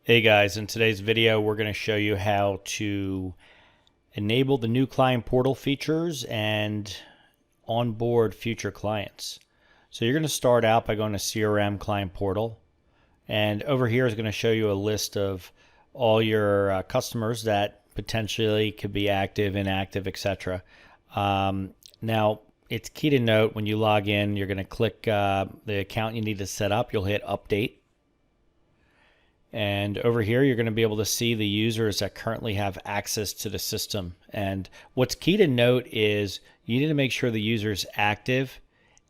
Hey guys, in today's video we're going to show you how to enable the new client portal features and onboard future clients. So you're going to start out by going to CRM client portal, and over here is going to show you a list of all your customers that potentially could be active, inactive, etc. Now it's key to note when you log in, you're going to click the account you need to set up. You'll hit update. And over here, you're going to be able to see the users that currently have access to the system. And what's key to note is you need to make sure the user is active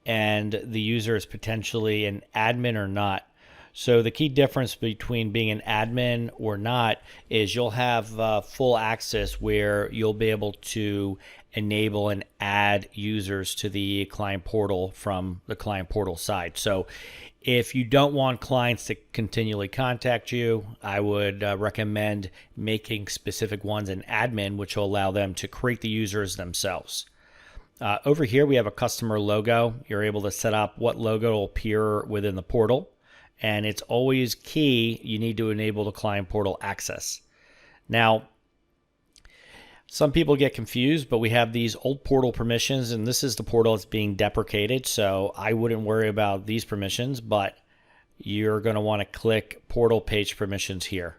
and the user is potentially an admin or not. So the key difference between being an admin or not is you'll have full access where you'll be able to enable and add users to the client portal from the client portal side. So if you don't want clients to continually contact you, I would recommend making specific ones an admin, which will allow them to create the users themselves. Over here, we have a customer logo. You're able to set up what logo will appear within the portal. And it's always key, you need to enable the client portal access. Now, some people get confused, but we have these old portal permissions, and this is the portal that's being deprecated, so I wouldn't worry about these permissions, but you're going to want to click portal page permissions here.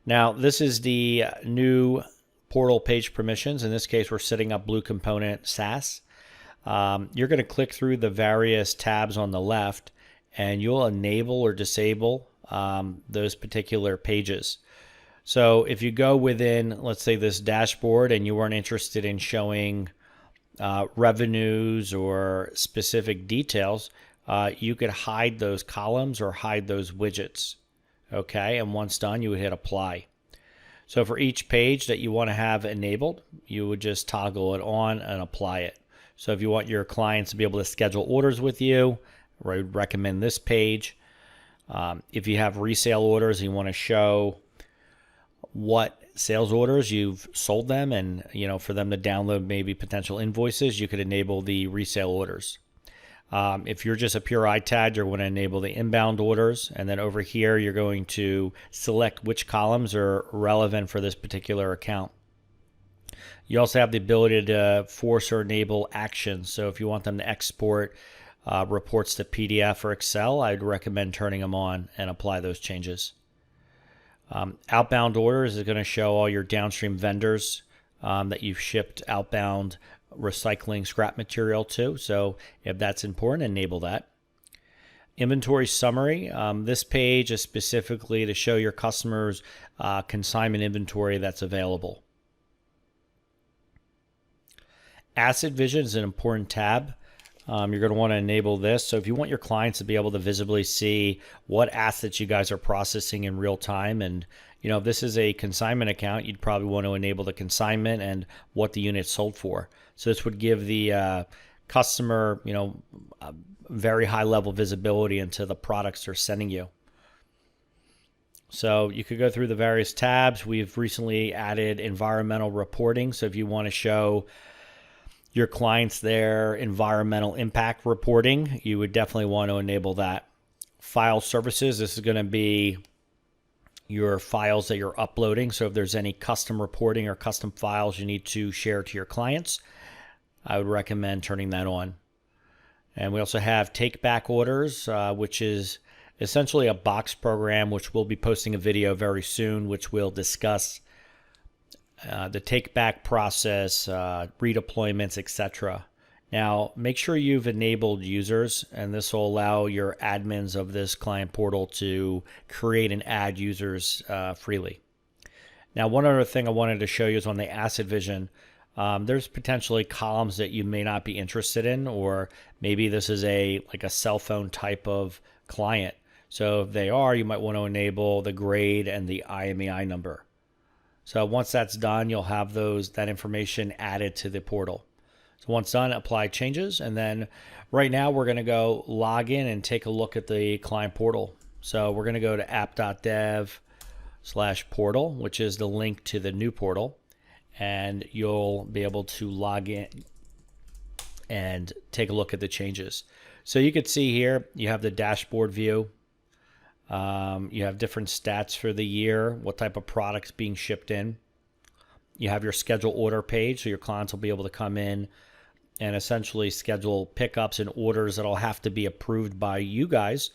Now, this is the new portal page permissions. In this case, we're setting up Blue Component SaaS. You're going to click through the various tabs on the left, and you'll enable or disable those particular pages. So if you go within, let's say, this dashboard and you weren't interested in showing revenues or specific details, you could hide those columns or hide those widgets. Okay, and once done, you would hit apply. So for each page that you want to have enabled, you would just toggle it on and apply it. So if you want your clients to be able to schedule orders with you, I would recommend this page. If you have resale orders and you want to show what sales orders you've sold them and for them to download maybe potential invoices, you could enable the resale orders. If you're just a pure iTag, you're going to enable the inbound orders, and then over here you're going to select which columns are relevant for this particular account. You also have the ability to force or enable actions. So if you want them to export reports to PDF or Excel, I'd recommend turning them on and apply those changes. Outbound orders is going to show all your downstream vendors that you've shipped outbound recycling scrap material to. So if that's important, enable that. Inventory summary. This page is specifically to show your customers consignment inventory that's available. Asset Vision is an important tab. You're going to want to enable this. So if you want your clients to be able to visibly see what assets you guys are processing in real time, and if this is a consignment account, you'd probably want to enable the consignment and what the unit sold for. So this would give the customer, very high level visibility into the products they're sending you. So you could go through the various tabs. We've recently added environmental reporting. So if you want to show your clients their environmental impact reporting, you would definitely want to enable that. File services, this is going to be your files that you're uploading. So if there's any custom reporting or custom files you need to share to your clients, I would recommend turning that on. And we also have take back orders, which is essentially a box program, which we'll be posting a video very soon, which will discuss the take back process, redeployments, etc. Now, make sure you've enabled users, and this will allow your admins of this client portal to create and add users freely. Now, one other thing I wanted to show you is on the Asset Vision. There's potentially columns that you may not be interested in, or maybe this is like a cell phone type of client. So if they are, you might want to enable the grade and the IMEI number. So once that's done, you'll have that information added to the portal. So once done, apply changes. And then right now we're going to go log in and take a look at the client portal. So we're going to go to app.dev/portal, which is the link to the new portal. And you'll be able to log in and take a look at the changes. So you can see here, you have the dashboard view. You have different stats for the year, what type of products being shipped in. You have your schedule order page, so your clients will be able to come in and essentially schedule pickups and orders that'll have to be approved by you guys,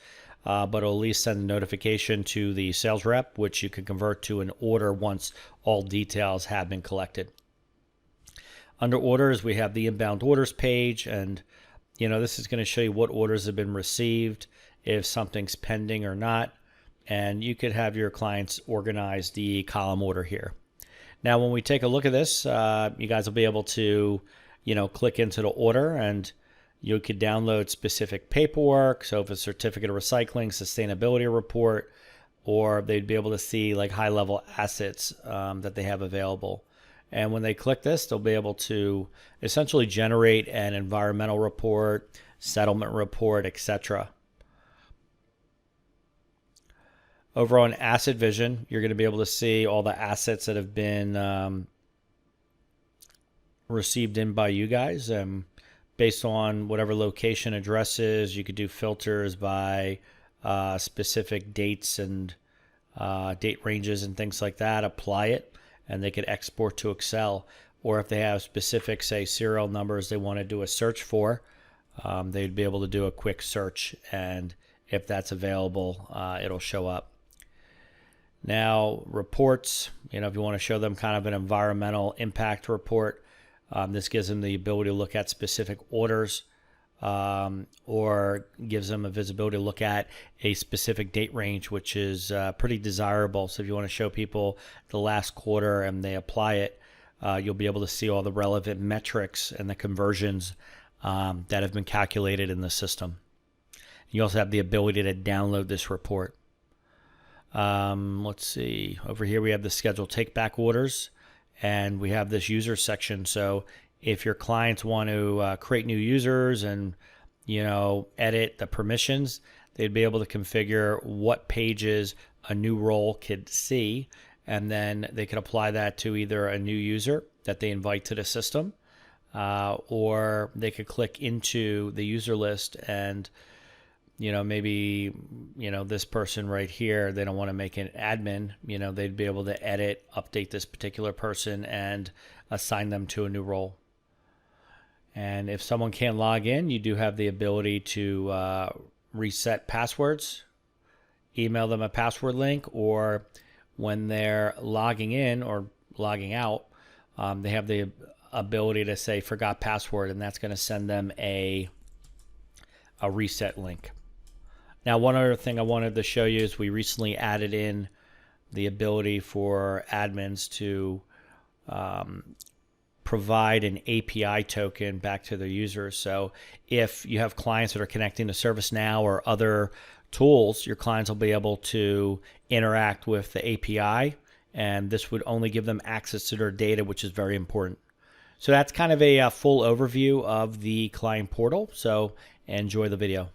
but it'll at least send a notification to the sales rep, which you can convert to an order once all details have been collected. Under orders, we have the inbound orders page, and this is going to show you what orders have been received, if something's pending or not, and you could have your clients organize the column order here. Now, when we take a look at this, you guys will be able to, click into the order, and you could download specific paperwork. So if it's certificate of recycling, sustainability report, or they'd be able to see like high-level assets that they have available. And when they click this, they'll be able to essentially generate an environmental report, settlement report, etc. Over on Asset Vision, you're going to be able to see all the assets that have been received in by you guys. Based on whatever location address is, you could do filters by specific dates and date ranges and things like that, apply it, and they could export to Excel. Or if they have specific, say, serial numbers they want to do a search for, they'd be able to do a quick search, and if that's available, it'll show up. Now, reports, if you want to show them kind of an environmental impact report, this gives them the ability to look at specific orders, or gives them a visibility to look at a specific date range, which is pretty desirable. So if you want to show people the last quarter and they apply it, you'll be able to see all the relevant metrics and the conversions that have been calculated in the system. You also have the ability to download this report. Let's see. Over here we have the scheduled take back orders, and we have this user section. So if your clients want to create new users and edit the permissions, they'd be able to configure what pages a new role could see, and then they could apply that to either a new user that they invite to the system, or they could click into the user list and maybe this person right here, they don't want to make an admin, they'd be able to edit, update this particular person and assign them to a new role. And if someone can't log in, you do have the ability to reset passwords, email them a password link, or when they're logging in or logging out, they have the ability to say forgot password, and that's going to send them a reset link. Now, one other thing I wanted to show you is we recently added in the ability for admins to provide an API token back to their users. So if you have clients that are connecting to ServiceNow or other tools, your clients will be able to interact with the API, and this would only give them access to their data, which is very important. So that's kind of a full overview of the client portal. So enjoy the video.